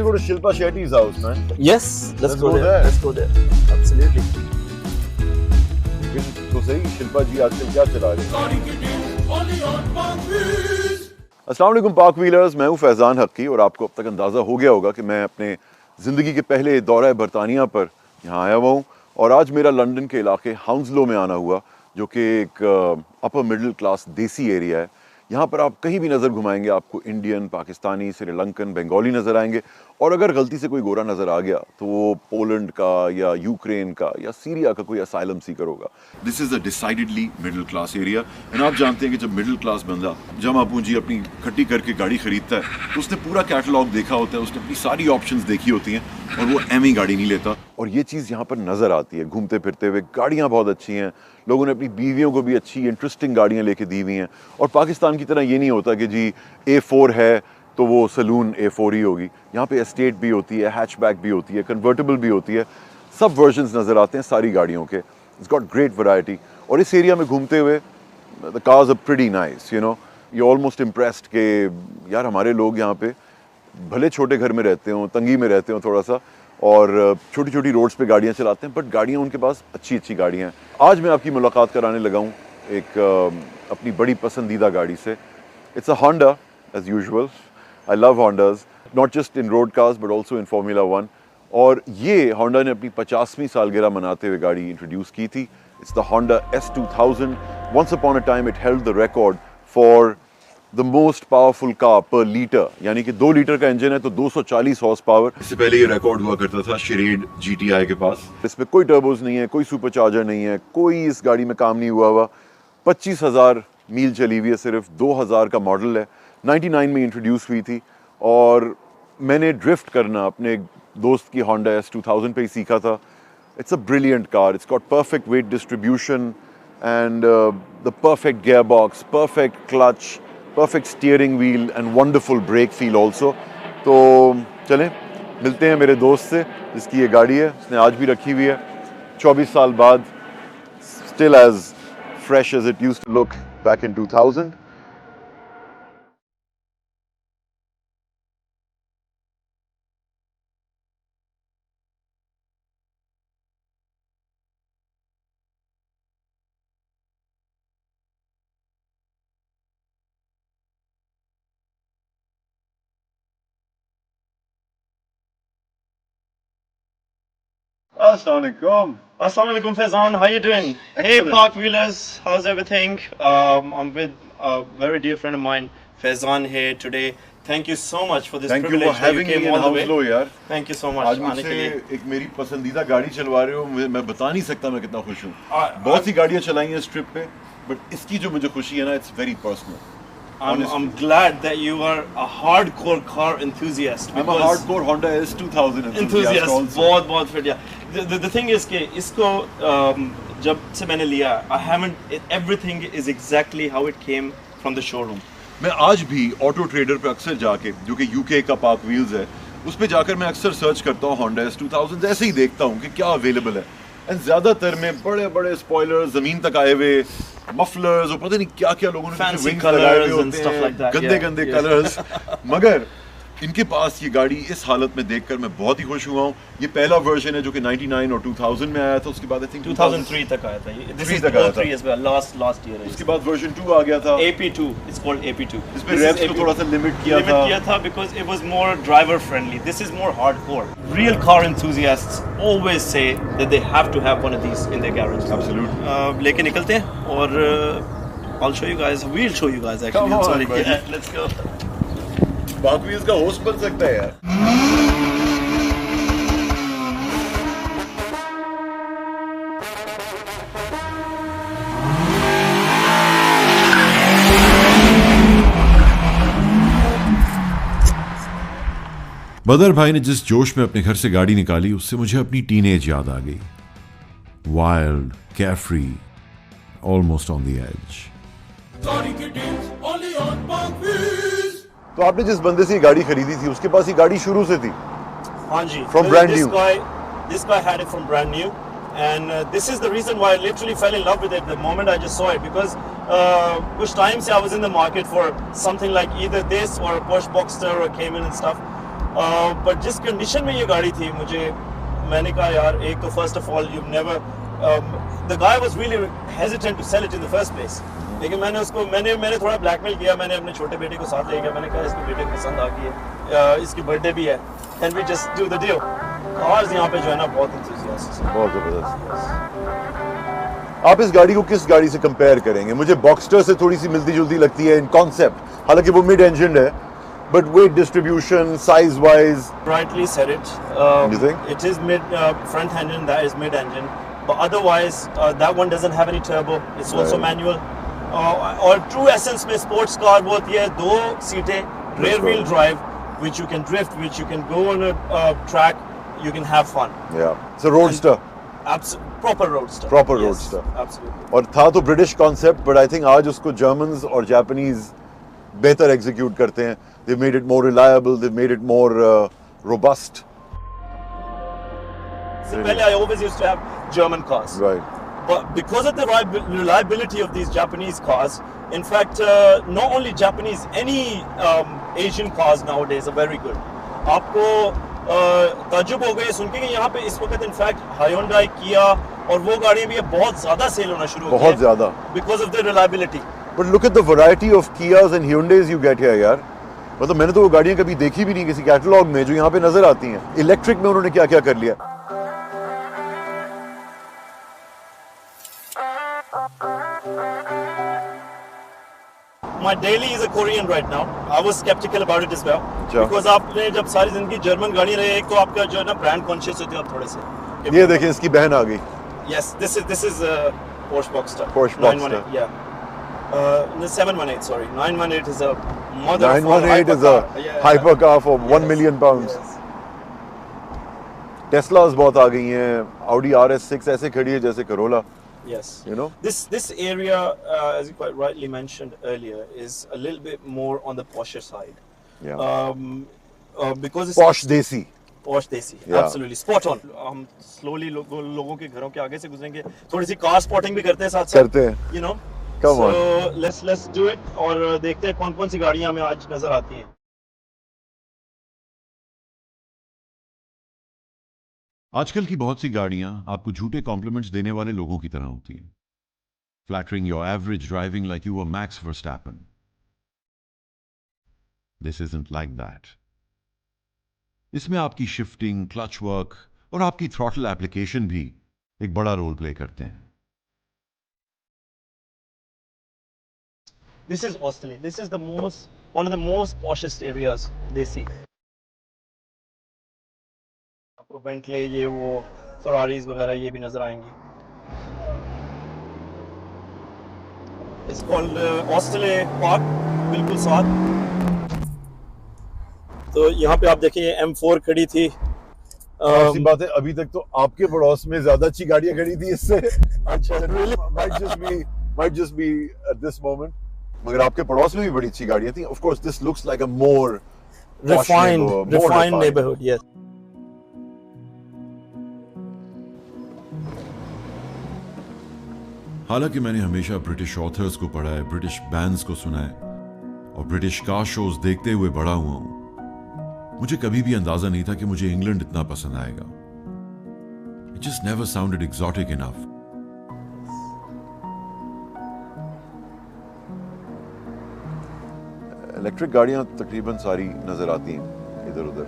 go to Shilpa Shetty's house, man. Yes, let's go there. Let's go there. Absolutely. तो सही शिल्पा जी आजकल क्या चला रहे हैं? अस्सलाम वालेकुम पाक व्हीलर्स, मैं हूं फैज़ान हक्की और आपको अब तक अंदाज़ा हो गया होगा कि मैं अपने ज़िंदगी के पहले दौरा बरतानिया पर यहाँ आया हुआ हूँ और आज मेरा लंदन के इलाके हाउंसलो में आना हुआ, जो कि एक अपर मिडिल क्लास देसी एरिया है। यहाँ पर आप कहीं भी नज़र घुमाएंगे आपको इंडियन, पाकिस्तानी, श्रीलंकन, बंगाली नज़र आएंगे और अगर गलती से कोई गोरा नज़र आ गया तो वो पोलैंड का या यूक्रेन का या सीरिया का कोई असाइलम सीकर होगा। This is a decidedly middle class area and आप जानते हैं कि जब मिडिल क्लास बंदा जमा पूंजी अपनी खट्टी करके गाड़ी खरीदता है तो उसने पूरा कैटलॉग देखा होता है, उसने अपनी सारी ऑप्शंस देखी होती हैं और वो एम गाड़ी नहीं लेता। और ये चीज़ यहाँ पर नज़र आती है घूमते फिरते हुए। गाड़ियाँ बहुत अच्छी हैं, लोगों ने अपनी बीवियों को भी अच्छी इंटरेस्टिंग गाड़ियाँ लेके दी हुई हैं। और पाकिस्तान की तरह ये नहीं होता कि जी A4 है तो वो सलून A4 ही होगी। यहाँ पे एस्टेट भी होती है, हैचबैक भी होती है, कन्वर्टेबल भी होती है, सब वर्जन्स नज़र आते हैं सारी गाड़ियों के। It's got great variety. और इस एरिया में घूमते हुए the cars are pretty nice, you know, you almost impressed के यार हमारे लोग यहाँ पे भले छोटे घर में रहते हों, तंगी में रहते हों थोड़ा सा, और छोटी छोटी रोड्स पे गाड़ियाँ चलाते हैं, बट गाड़ियाँ उनके पास अच्छी अच्छी गाड़ियाँ हैं। आज मैं आपकी मुलाकात कराने लगा हूँ एक अपनी बड़ी पसंदीदा गाड़ी से। It's a Honda as usual. I love Hondas, not just in road cars but also in formula 1। और ये होंडा ने अपनी 50वीं सालगिरह मनाते हुए गाड़ी इंट्रोड्यूस की थी। It's the Honda S2000। Once upon a time it held the record for the most powerful car per litre, यानी कि 2 लीटर का इंजन है तो 240 हॉर्स पावर। इससे पहले ये रिकॉर्ड हुआ करता था शेरेड GTI के पास। इसमें कोई टर्बोज नहीं है, कोई सुपरचार्जर नहीं है, कोई इस गाड़ी में काम नहीं हुआ 25,000 मील चली हुई है, सिर्फ 2000 का मॉडल है। 99 में इंट्रोड्यूस हुई थी और मैंने ड्रिफ्ट करना अपने दोस्त की होंडा S2000 पे ही सीखा था। It's a brilliant car. It's got perfect wait distribution and the perfect gear box, perfect clutch, perfect steering wheel and wonderful brake feel also। तो चलें मिलते हैं मेरे दोस्त से जिसकी ये गाड़ी है, उसने आज भी रखी हुई है 24 साल बाद, still as fresh as it used to look back in 2000। Assalamualaikum. Assalamualaikum Faizan, how you doing? Hey Park Wheelers, how's everything? I'm with a very dear friend of mine, Faizan here today. Thank you so much for this Thank privilege you for having that you me came in all the way. Hounslow यार। Thank you so much आज आने के मुझसे लिए। एक मेरी पसंदीदा गाड़ी चलवा रहे हो, मैं बता नहीं सकता मैं कितना खुश हूँ। बहुत सी गाड़ियाँ चलाई हैं इस ट्रिप पे, बट इसकी जो मुझे खुशी है ना, it's very personal. I'm glad that you are a hardcore car enthusiast. I'm a hardcore Honda S2000 enthusiast also। बहुत फिट यार। The thing is कि इसको जब से मैंने लिया, I haven't, everything is exactly how it came from the showroom। मैं आज भी ऑटो ट्रेडर पे अक्सर जाके, जो कि UK का पार्क व्हील्स है, उस पे जाकर मैं अक्सर सर्च करता हूँ Honda S2000, ऐसे ही देखता हूँ कि क्या अवेलेबल है। एंड ज्यादातर में बड़े बड़े स्पॉयलर्स, जमीन तक आए हुए मफलर्स और पता नहीं क्या क्या लोगों ने विंग्स लगाए हुए होते हैं, गंदे गंदे कलर्स। मगर इनके पास ये गाड़ी इस हालत में देखकर मैं बहुत ही खुश हुआ हूँ। ये पहला वर्जन है जो कि 99 और 2000 में आया था, उसके बाद आई थिंक 2003 तक आया था ये। This is तक आया था। 03 as well, last year है। उसके बाद वर्जन 2 आ गया था, AP2, it's called AP2। इसमें रेव्स को थोड़ा सा लिमिट किया था because it was more driver friendly। This is more hardcore। Real car enthusiasts always say that they have to have one of these in their garage। Absolutely। लेके निकलते हैं और I'll show you guys, we'll show you guys actually। Come on, Sorry, buddy। yeah, let's go। बाकी इसका host बन सकता है यार। बदर भाई ने जिस जोश में अपने घर से गाड़ी निकाली, उससे मुझे अपनी टीनेज याद आ गई। Wild, carefree, almost on the edge. तो आपने जिस बंदे से ये गाड़ी खरीदी थी, उसके पास ये गाड़ी शुरू से थी? हाँ जी। From brand new। This guy had it from brand new, and this is the reason why I literally fell in love with it the moment I just saw it, because कुछ time से I was in the market for something like either this or a Porsche Boxster or Cayman and stuff, but जिस condition में ये गाड़ी थी, मैंने कहा यार, एक तो first of all you never, the guy was really hesitant to sell it in the first place, लेकिन मैंने थोड़ा ब्लैकमेल किया। मैंने अपने छोटे बेटे को साथ ले गया, मैंने कहा इसके बेटे को पसंद आ गई है, इसकी बर्थडे भी है, can we just do the deal. Cars यहाँ पे जो है ना बहुत enthusiastic हैं। बहुत जबरदस्त। आप इस गाड़ी को किस गाड़ी से कंपेयर करेंगे? मुझे बॉक्सटर से थोड़ी सी मिलती जुलती लगती है इन कॉन्सेप्ट, हालांकि वो मिड इंजन है, but wait distribution, size wise. Rightly said it. You think? It is mid front engine, that is mid engine, but otherwise that one doesn't have any turbo. It's also Right. manual. और true essence में sports car वो होती है, 2 सीटें, rear wheel drive, which you can drift, which you can go on a track, you can have fun. Yeah, it's a roadster. Proper roadster. Proper Yes, roadster. Absolutely. और था तो British concept, but I think आज उसको Germans और Japanese बेहतर execute करते हैं। They made it more reliable, they made it more robust. So पहले I always used to have German cars. Right. But because of the reliability of these Japanese cars, in fact, not only Japanese, any Asian cars nowadays are very good. आपको ताज्जुब हो गए सुन के कि यहाँ पे इस वक्त इनफैक्ट Hyundai, Kia और वो गाड़ियाँ भी बहुत ज़्यादा सेल होना शुरू हो गई हैं, बहुत ज़्यादा। because of the reliability. But look at the variety of Kias and Hyundais you get here यार। मतलब मैंने तो वो गाड़ियाँ कभी देखी भी नहीं किसी कैटलॉग में जो यहाँ पे नजर आती हैं। इलेक्ट्रिक में उन्होंने क्या क्या कर लिया। My daily is a Korean right now. I was skeptical about it as well. अच्छा। Because आपने जब सारी जिंदगी जर्मन गाड़ी रही, एक तो आपका जो है ना ब्रांड कॉन्शियस होते हो आप थोड़े से। ये देखिए इसकी बहन आ गई। Yes, this is Porsche Boxster. Porsche 918, Boxster. yeah. No, 718, sorry. 918 is a mother of all 918 is a hypercar. Yeah. hypercar for 1 Yes, million pounds. yes. Tesla's बहुत आ गई हैं, Audi RS6 ऐसे खड़ी है जैसे Corolla, Yes. you know. This area, as you quite rightly mentioned earlier, is a little bit more on the posher side. Yeah. Because it's Posh Desi. Posh Desi. Yeah. Absolutely. Spot on. हम slowly लोगों के घरों के आगे से गुजरेंगे, थोड़ी सी car spotting भी करते हैं साथ साथ, करते हैं। you know. Come so on. let's do it और देखते हैं कौन कौन सी गाड़ियां हमें आज नजर आती हैं। आजकल की बहुत सी गाड़ियां आपको झूठे कॉम्प्लीमेंट्स देने वाले लोगों की तरह होती हैं, flattering your average driving like you were Max Verstappen. This isn't like that. इसमें आपकी शिफ्टिंग, क्लच वर्क और आपकी थ्रॉटल एप्लीकेशन भी एक बड़ा रोल प्ले करते हैं। This is Australia. This is one of the most poshest areas they see. आपको Bentley, ये वो Ferraris वगैरह ये भी नजर आएंगी। It's called Australia Park, बिल्कुल साथ। तो यहाँ पे आप देखिए M4 खड़ी थी। ऐसी बात है, अभी तक तो आपके पड़ोस में ज्यादा अच्छी गाड़ियां खड़ी थी इससे। अच्छा, might just be at this moment. मगर आपके पड़ोस में भी बड़ी अच्छी गाड़ियां थी। Of course, this looks like a more refined neighborhood, yes. हालांकि मैंने हमेशा ब्रिटिश ऑथर्स को पढ़ा है, ब्रिटिश बैंड्स को सुना है और ब्रिटिश कार शोज देखते हुए बड़ा हुआ हूं, मुझे कभी भी अंदाजा नहीं था कि मुझे इंग्लैंड इतना पसंद आएगा। It just never sounded exotic enough. Electric गाड़ियां तकरीबन सारी नजर आती हैं इधर उधर।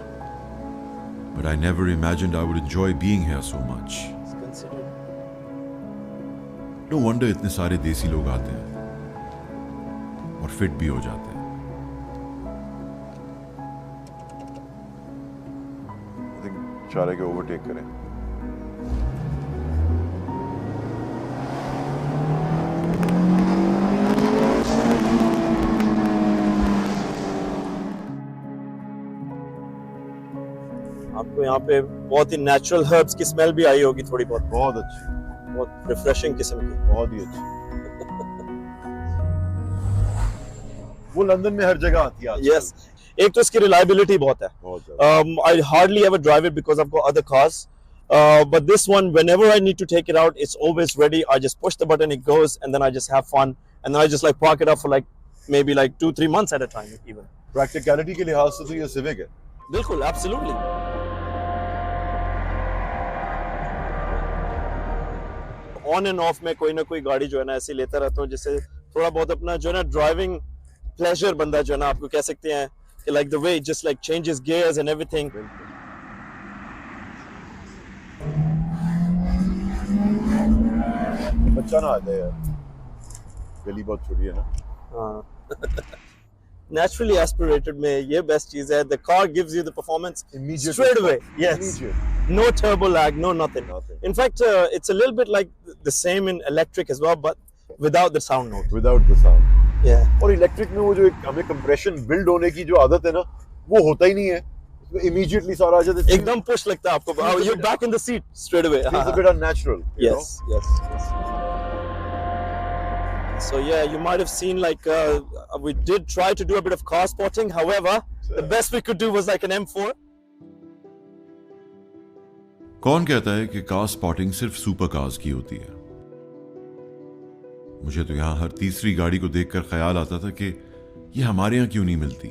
But I never imagined I would enjoy being here so much. It's considered. No wonder इतने सारे देसी लोग आते हैं और फिट भी हो जाते हैं। I think चाह रहे कि ओवरटेक करें। आपको यहाँ पे बहुत ही नेचुरल हर्ब्स की स्मेल भी आई होगी थोड़ी बहुत, बहुत अच्छी, बहुत रिफ्रेशिंग किस्म की। बहुत ही अच्छी। वो लंदन में हर जगह आती है। Yes. एक तो इसकी रिलायबिलिटी बहुत है। बहुत ज्यादा। I hardly ever drive it because I've got other cars. But this one, whenever I need to take it out, it's always ready. I just push the button, it goes, and then I just have fun. And then I just like park it up for like maybe like 2-3 months at a time even. Practicality के लिहाज से तो ये civic है। बिल्कुल, absolutely. On end of में कोई ना कोई गाड़ी जो है ना ऐसे लेता रहता हूँ, जिससे थोड़ा बहुत अपना जो है ना ड्राइविंग प्लेजर बंदा जो है ना आपको कह सकते हैं कि like the way just like changes gears and everything. बच्चा ना आ जाए यार, गली बहुत छोटी है ना. हाँ. Naturally aspirated में ये बेस्ट चीज है. The car gives you the performance Immediate straight away. response. Yes. Immediate. No turbo lag, no nothing. Nothing. In fact, it's a little bit like the same in electric as well, but without the sound note. Without the sound. Yeah. और electric में वो जो एक हमें compression build होने की जो आदत है ना, वो होता ही नहीं है. Immediately सारा आ जाता है. एकदम push लगता है आपको. Oh, you're back in the seat straight away. It's a bit unnatural. you Yes, yes, yes. So yeah, you might have seen like we did try to do a bit of car spotting. However, the best we could do was like an M4. कौन कहता है कि car spotting सिर्फ super cars की होती है? मुझे तो यहां हर तीसरी गाड़ी को देखकर ख्याल आता था कि ये हमारे यहां क्यों नहीं मिलती,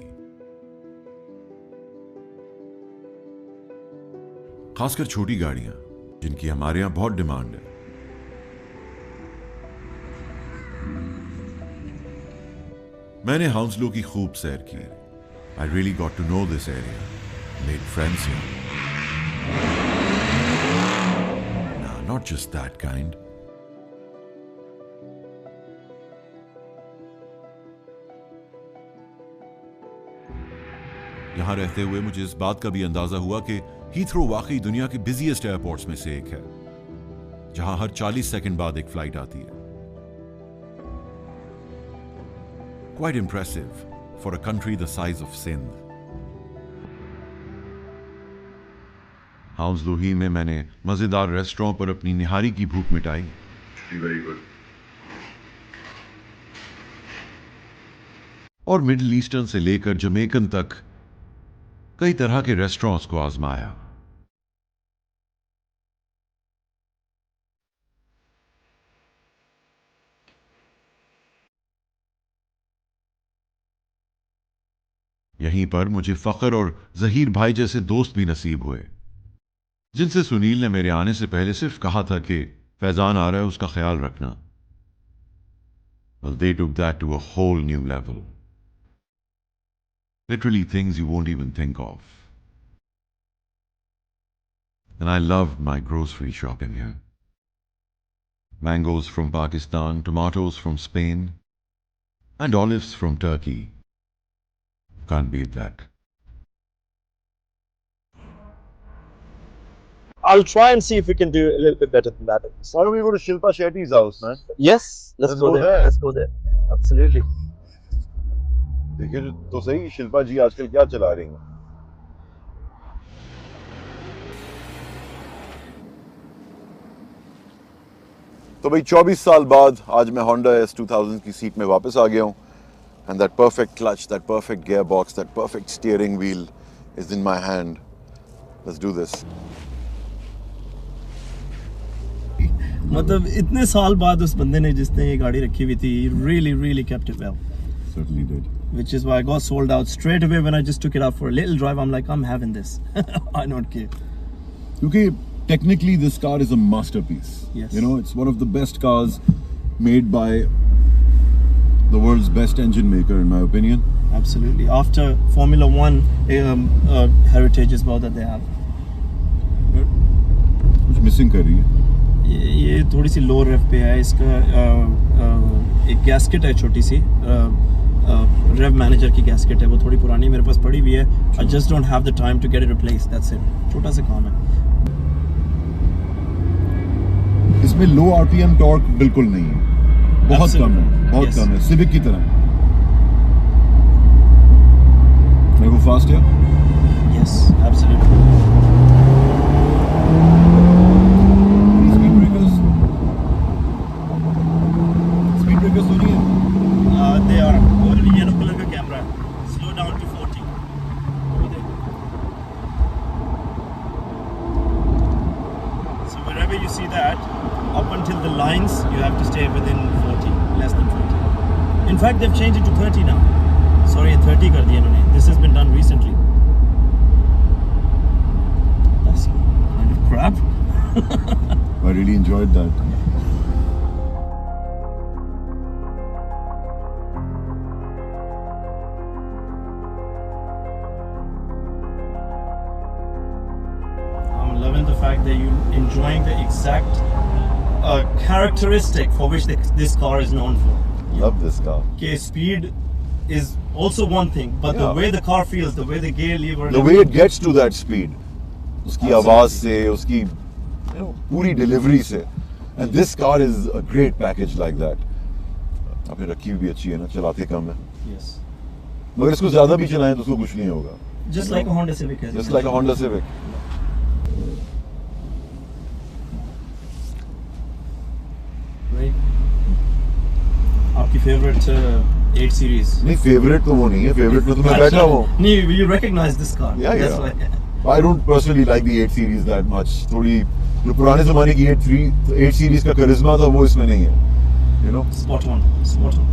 खासकर छोटी गाड़ियां जिनकी हमारे यहां बहुत डिमांड है. मैंने हाउंसलो की खूब सैर की. I really got to know this area, made friends here. Not just that kind. यहां रहते हुए मुझे इस बात का भी अंदाजा हुआ कि हीथ्रो वाकई दुनिया के बिजिएस्ट एयरपोर्ट्स में से एक है, जहां हर 40 सेकंड बाद एक फ्लाइट आती है. Quite impressive for a country the size of Sindh. हाउंसलो ही में मैंने मजेदार रेस्टोरेंट पर अपनी निहारी की भूख मिटाई. Very good. और मिडिल ईस्टर्न से लेकर जमैकन तक कई तरह के रेस्टोरेंट्स को आजमाया. यहीं पर मुझे फखर और जहीर भाई जैसे दोस्त भी नसीब हुए, जिनसे सुनील ने मेरे आने से पहले सिर्फ कहा था कि फैजान आ रहा है, उसका ख्याल रखना. Well, they took that to a whole new level. Literally things you won't even think of. And I loved my grocery shopping here. Mangoes from Pakistan, tomatoes from Spain, and olives from Turkey. Can't beat that. I'll try and see if we can do a little bit better than that. Why don't we go to Shilpa Shetty's house, man? Yes, let's go there. Let's go there. Absolutely. देखिए तो सही शिल्पा जी आजकल क्या चला रही हैं. तो भाई 24 साल बाद आज मैं Honda S2000 की सीट में वापस आ गया हूँ. And that perfect clutch, that perfect gearbox, that perfect steering wheel is in my hand. Let's do this. मतलब इतने साल बाद उस बंदे ने जिसने ये गाड़ी रखी हुई थी, really kept it well. Certainly did. Which is why I got sold out straight away when I just took it out for a little drive. I'm like, I'm having this. I don't care. Because technically this car is a masterpiece. Yes. You know, it's one of the best cars made by the world's best engine maker, in my opinion. Absolutely. After Formula One heritage as well that they have. कुछ missing कर रही है. ये थोड़ी सी लो रेफ पे है. इसका एक गैस्केट है छोटी सी, रेव मैनेजर की गैस्केट है, वो थोड़ी पुरानी मेरे पास पड़ी हुई है. I just don't have the time to get it replaced. That's it. छोटा सा काम है. इसमें लो RPM टॉर्क बिल्कुल नहीं है, बहुत कम है, बहुत कम है, सिविक की तरह. मैं वो फास्ट है. Yes, absolutely. स्पीड ब्रेकर्स तो नहीं है. They are. और येलो कलर का कैमरा है. Slow down to 40. So wherever you see that, up until the lines, you have to stay within 40, less than 40. In fact, they've changed it to 30 now. Sorry, 30 कर दिया इन्होंने. This has been done recently. crap. I really enjoyed that. I'm loving the fact that you're enjoying the exact characteristic for which this car is known for. Love this car. Okay, speed is also one thing, but the Yeah. way the car feels, the way the gear lever, The way it gets to that speed, उसकी आवाज से, उसकी पूरी delivery से, and this car is a great package like that. आपने रखी भी अच्छी है ना, चलाते कम है, yes, मगर इसको ज्यादा भी चलाएं तो उसको कुछ नहीं होगा. just like a Honda Civic has. Just like a Honda Civic. Right. आपकी favorite 8 series. नहीं favorite तो वो नहीं है, favorite में तो मैं बैठा हूँ. नहीं, you recognize this car. Yeah, That's yeah. why. I don't personally like the 8 series that much. थोड़ी जो पुराने ज़माने की 8 series का charisma था वो इसमें नहीं है. You know? Spot on. Absolutely.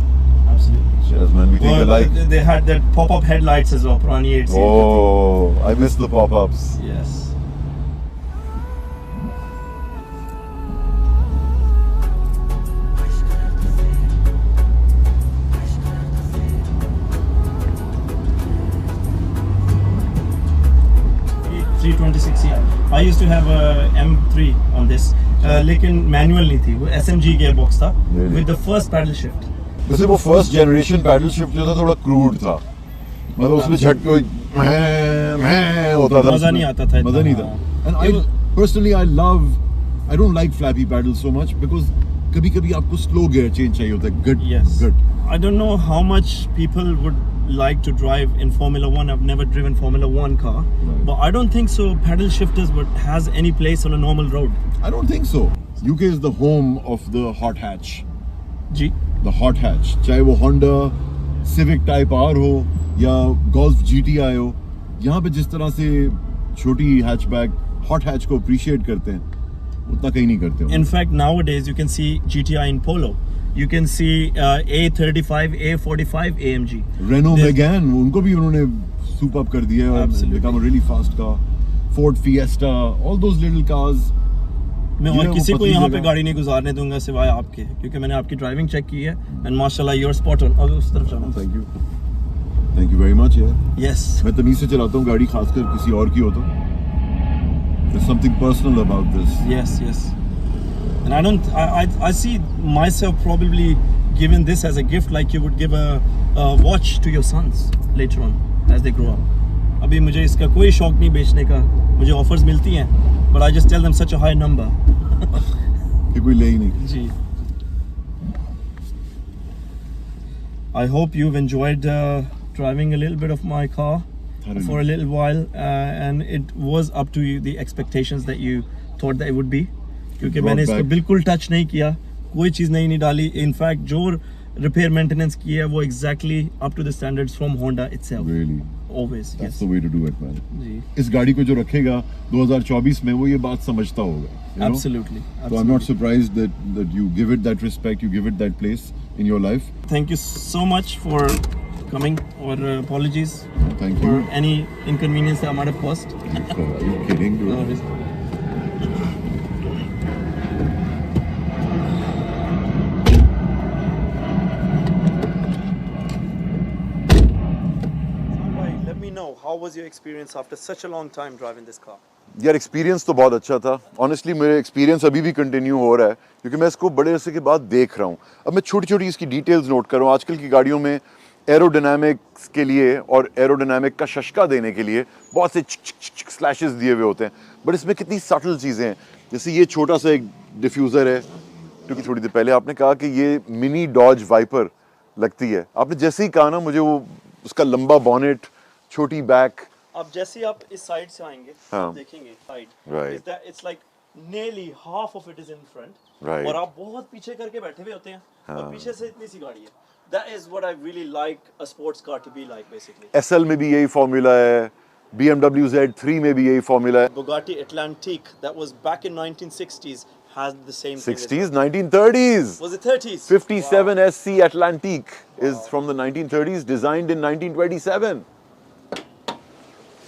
Cheers, man. We think alike. They had that pop-up headlights as well, पुरानी 8 series. Oh, I miss the pop-ups. Yes. I used to have a M3 on this, लेकिन manual नहीं थी, वो SMG gearbox था, Really? with the first paddle shift. वैसे वो first generation pedal shift जो था थोड़ा क्रूड था, मतलब उसमें झटके होता था, मजा नहीं आता था, मजा नहीं था. And I personally I don't like flappy pedals so much because कभी-कभी आपको स्लो गियर चेंज चाहिए होता है. Good, Yes. good. I don't know how much people would like to drive in Formula 1. I've never driven Formula 1 car, Right. but I don't think so paddle shifters would has any place on a normal road. I don't think so. UK is the home of the hot hatch. Ji. The hot hatch, चाहे वो Honda Civic Type R हो या Golf GTI हो, यहाँ पे जिस तरह से छोटी hatchback hot hatch को appreciate करते हैं, उतना कहीं नहीं करते. In fact, nowadays you can see GTI in Polo. You can see A35, A45, AMG. Renault There's- Megane, उनको भी उन्होंने soup up कर दिया है और Absolutely. become a really fast car. Ford Fiesta, all those little cars. मैं ये और वो किसी को पतली यहाँ पे जगह। गाड़ी नहीं गुजारने दूंगा सिवाय आपके, क्योंकि मैंने आपकी ड्राइविंग चेक की है एंड माशाल्लाह यू आर स्पॉट ऑन. अब उस तरफ जाना. Thank you very much यार. यस. मैं तमीज से चलाता हूँ गाड़ी, खासकर किसी और की हो तो. There's something personal about this. Yes. And I see myself probably giving this as a gift, like you would give a watch to your sons later on as they grow up. अभी मुझे इसका कोई शौक नहीं बेचने का, मुझे offers मिलती हैं, but I just tell them such a high number. कि कोई ले ही नहीं. जी. I hope you've enjoyed driving a little bit of my car for a little while, and it was up to you, the expectations that you thought that it would be. क्योंकि मैंने इसको बिल्कुल touch नहीं किया, कोई चीज़ नहीं डाली. In fact, जो repair maintenance की है वो exactly up to the standards from Honda itself. Really? Always. That's Yes. the way to do it, man. जी. इस गाड़ी को जो रखेगा 2024 में वो ये बात समझता होगा. you know? Absolutely. So I'm not surprised that you give it that respect, you give it that place in your life. Thank you so much for coming. Or apologies Thank for you. any inconvenience that I might have caused. Are you kidding, dude? No worries. Let me know, how was your experience after such a long time driving this car? यार experience तो बहुत अच्छा था. Honestly मेरे experience अभी भी continue हो रहा है क्योंकि मैं इसको बड़े अरसे के बाद देख रहा हूँ. अब मैं छोटी छोटी इसकी डिटेल्स नोट कर रहा हूँ. आजकल की गाड़ियों में एरोडायनामिक्स के लिए और एरोडायनामिक का शशका देने के लिए बहुत से स्लैशेस दिए हुए होते हैं, बट इसमें कितनी सटल चीज़ें हैं. जैसे ये छोटा सा एक डिफ्यूज़र है, क्योंकि थोड़ी देर पहले आपने कहा कि ये मिनी डॉज वाइपर लगती है. आपने जैसे ही कहा ना मुझे, वो उसका लंबा बॉनेट, छोटी बैक. अब जैसे आप इस साइड से आएंगे, हाँ. आप देखेंगे side, Right. is that it's like nearly half of it is in front, Right. और आप बहुत पीछे करके बैठे हुए होते हैं, और पीछे से इतनी सी गाड़ी है. That is what I really like a sports car to be like, basically. SL में भी यही फॉर्मूला है, BMW Z3 में भी यही फॉर्मूला है. Bugatti Atlantique, that was back in 1960s, has the same thing. 60s, 1930s. Was it 30s? 57 SC Atlantique is from the 1930s, designed in 1927.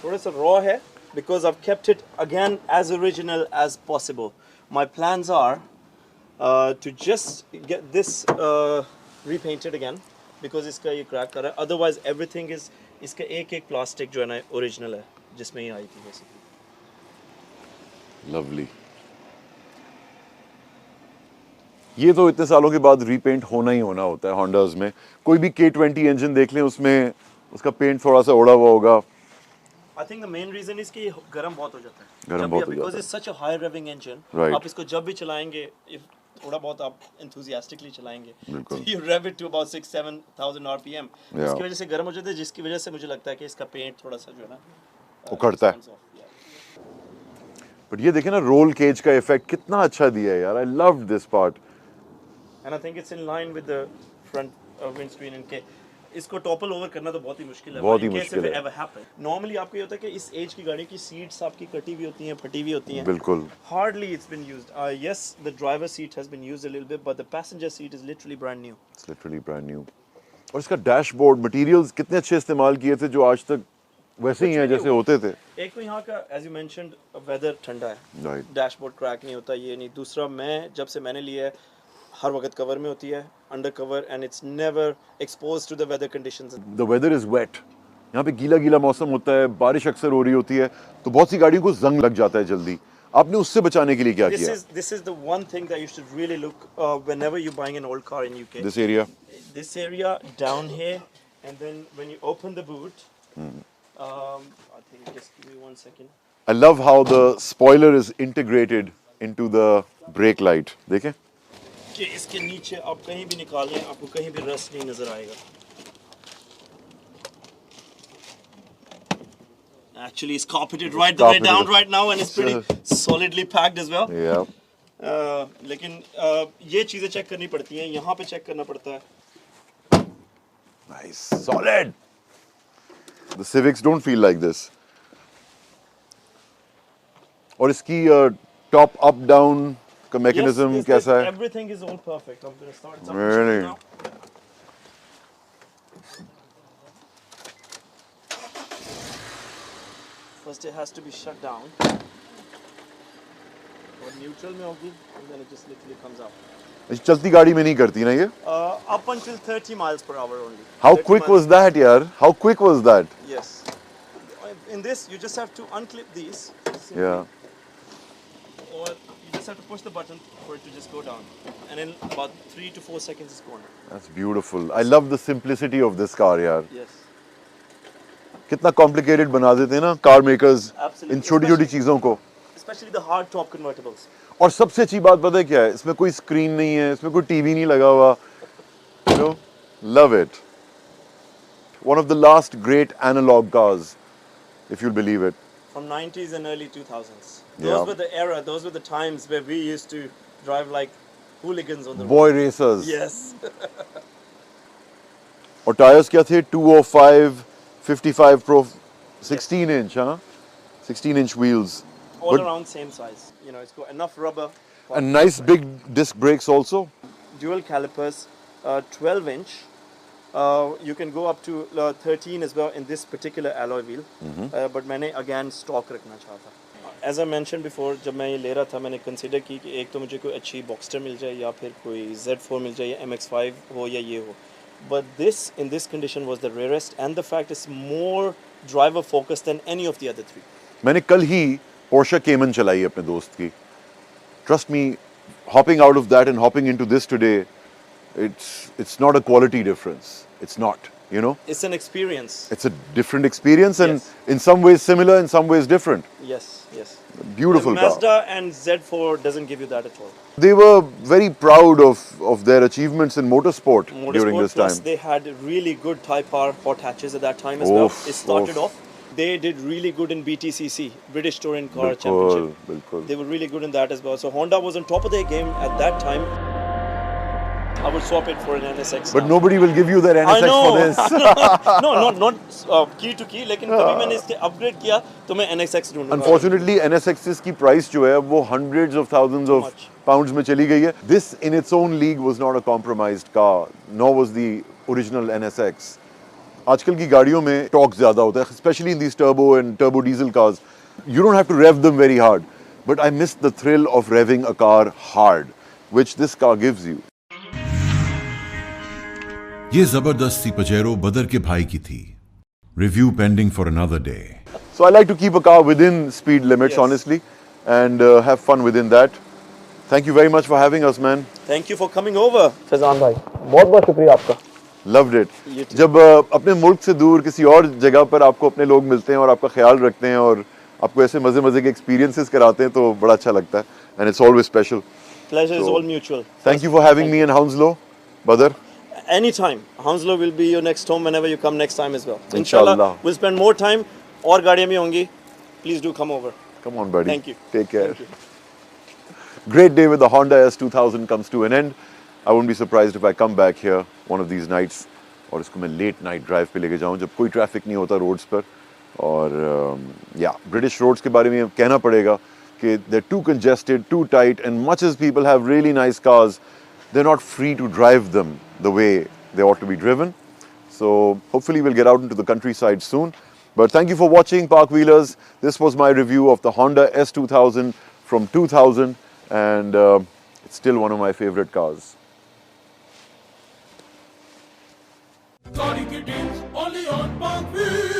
थोड़ा सा raw है, because I've kept it again as original as possible. My plans are to just get this repainted again because इसका ये crack कर रहा है. Otherwise everything is इसका एक plastic जो है ना original है जिसमें ये आई थी basically. लवली. ये तो इतने सालों के बाद रीपेंट होना ही होना होता है होंडाज में. कोई भी K20 इंजन देख लें उसमें उसका पेंट थोड़ा सा उड़ा हुआ होगा. I think the main reason is कि गर्म बहुत हो जाता है. गर्म बहुत हो जाता है. Because it's such a high revving engine. Right. आप इसको जब भी चलाएंगे, if थोड़ा बहुत आप enthusiastically चलाएंगे, बिल्कुल. so you rev it to about 6-7,000 RPM. Yeah. इसकी वजह से गर्म हो जाता है, जिसकी वजह से मुझे लगता है कि इसका पेंट थोड़ा सा जो है ना उखड़ता है. comes off. Yeah. बट ये देखें ना रोल केज का इफेक्ट कितना अच्छा दिया है यार. I loved this part. And I think it's in line with the front windscreen इनके. इसको टॉपल ओवर करना तो बहुत ही मुश्किल है. बहुत ही In case मुश्किल if it है. ever happen. Normally आपको ये होता है कि इस एज की गाड़ी की सीट्स आपकी कटी हुई होती हैं, फटी हुई होती हैं. बिल्कुल. Hardly it's been used. Yes, the driver's seat has been used a little bit, but the passenger seat is literally brand new. It's literally brand new. और इसका डैशबोर्ड मटेरियल्स कितने अच्छे इस्तेमाल किए थे जो आज तक वैसे ही हैं जैसे होते थे. एक तो यहाँ का as you mentioned weather ठंडा है. Right. डैशबोर्ड क्रैक नहीं होता, ये नहीं. दूसरा जब से मैंने लिया है हर वक्त कवर में होती है, under cover, and it's never exposed to the weather conditions. The weather is wet. यहाँ पे गीला गीला मौसम होता है, बारिश अक्सर हो रही होती है, तो बहुत सी गाड़ियों को जंग लग जाता है जल्दी. आपने उससे बचाने के लिए क्या किया? This is the one thing that you should really look whenever you're buying an old car in UK. This area down here, and then when you open the boot, I think just give me 1 second. I love how the spoiler is integrated into the brake light. देखें कि इसके नीचे आप कहीं भी निकालें आपको कहीं भी रस्ट नहीं नजर आएगा. Actually, it's carpeted right the way down right now, and it's pretty solidly packed as well. Yeah. लेकिन ये चीजें चेक करनी पड़ती हैं, यहाँ पे चेक करना पड़ता है. Nice. Solid. The Civics don't feel like this. और इसकी top up down का mechanism कैसा है? Everything is all perfect. I'm going to start something Really? now. First it has to be shut down. और neutral में होगी, and then it just literally comes out. चलती गाड़ी में नहीं करती ना ये? Up until 30 miles per hour only. How quick was that यार? How quick was that? Yes. In this, you just have to unclip these. Yeah. Or you just have to push the button for it to just go down. And in about 3 to 4 seconds, it's gone. That's beautiful. I love the simplicity of this car यार. Yes. कितना complicated बना देते हैं ना car makers Absolutely. इन छोटी-छोटी चीजों को. Especially the hard top convertibles. और सबसे अच्छी बात पता है क्या है? इसमें कोई स्क्रीन नहीं है, इसमें कोई टीवी नहीं लगा हुआ. You know, love it. One of the last great analog cars, if you'll believe it. From 90s and early 2000s. Yeah. Those were the era, those were the times where we used to drive like hooligans on the road. Boy racers. Yes. और tyres क्या थे? 205, 55 Pro, 16 inch, हाँ? 16 inch wheels. All But- around same size. You know, it's got enough rubber. And nice big disc brakes also. Dual calipers, 12 inch. You can go up to 13 as well in this particular alloy wheel. But मैंने again stock रखना चाहता. As I mentioned before, जब मैं ये ले रहा था मैंने consider की कि एक तो मुझे कोई अच्छी Boxster मिल जाए या फिर कोई Z4 मिल जाए या MX-5 हो या ये हो. But this in this condition was the rarest, and the fact is more driver focused than any of the other three. मैंने कल ही Porsche Cayman चलाई अपने दोस्त की. Trust me, hopping out of that and hopping into this today, it's not a quality difference. It's not, you know. It's an experience. It's a different experience, and Yes. in some ways similar, in some ways different. Yes, yes. Beautiful car. Mazda and Z4 doesn't give you that at all. They were very proud of their achievements in motorsport during Motorsport this plus time. they had really good Type R hot hatches at that time as well. Oof, It started oof. off. They did really good in BTCC, British Touring Car बिल्कुल, Championship. बिल्कुल. They were really good in that as well. So Honda was on top of their game at that time. I would swap it for an NSX. But now. nobody will give you their I NSX know. for this. no, not key to key. लेकिन कभी मैंने इसके upgrade किया तो मैं NSX ढूंढूंगा. Unfortunately, NSX's की price जो है वो hundreds of thousands of Much. pounds में चली गई है. This in its own league was not a compromised car, nor was the original NSX. आजकल की गाड़ियों में टॉर्क ज़्यादा होता है, especially in these turbo and turbo diesel cars. You don't have to rev them very hard, but I miss the thrill of revving a car hard, which this car gives you. ये जबरदस्त सी Pajero बदर के भाई की थी. Review pending for another day. So I like to keep a car within speed limits, Yes. honestly, and have fun within that. Thank you very much for having us, man. Thank you for coming over. Faizan भाई बहुत बहुत शुक्रिया आपका. Loved it. You too. जब अपने मुल्क से दूर किसी और जगह पर आपको अपने लोग मिलते हैं और आपका ख्याल रखते हैं और आपको ऐसे मजे मजे के एक्सपीरियंसेस कराते हैं तो बड़ा अच्छा लगता है. And it's always special. Pleasure is So, all mutual. Thank you for having me in Hounslow, Badr. Anytime. Hounslow will be your next home whenever you come next time as well. Inshallah. We'll spend more time. और गाड़ियाँ भी होंगी. Please do come over. Come on, buddy. Thank you. Take care. Thank you. Great day with the Honda S2000 comes to an end. I won't be surprised if I come back here one of these nights और इसको मैं late night drive पे लेके जाऊँ जब कोई traffic नहीं होता रोड्स पर. और या ब्रिटिश रोड्स के बारे में कहना पड़ेगा कि they're too congested, too tight, and much as people have really nice cars, they're not free to drive them the way they ought to be driven. So hopefully we'll get out into the countryside soon. But thank you for watching, Park Wheelers. This was my review of the Honda S2000 from 2000, and it's still one of my favorite cars. Only on Park Wheels.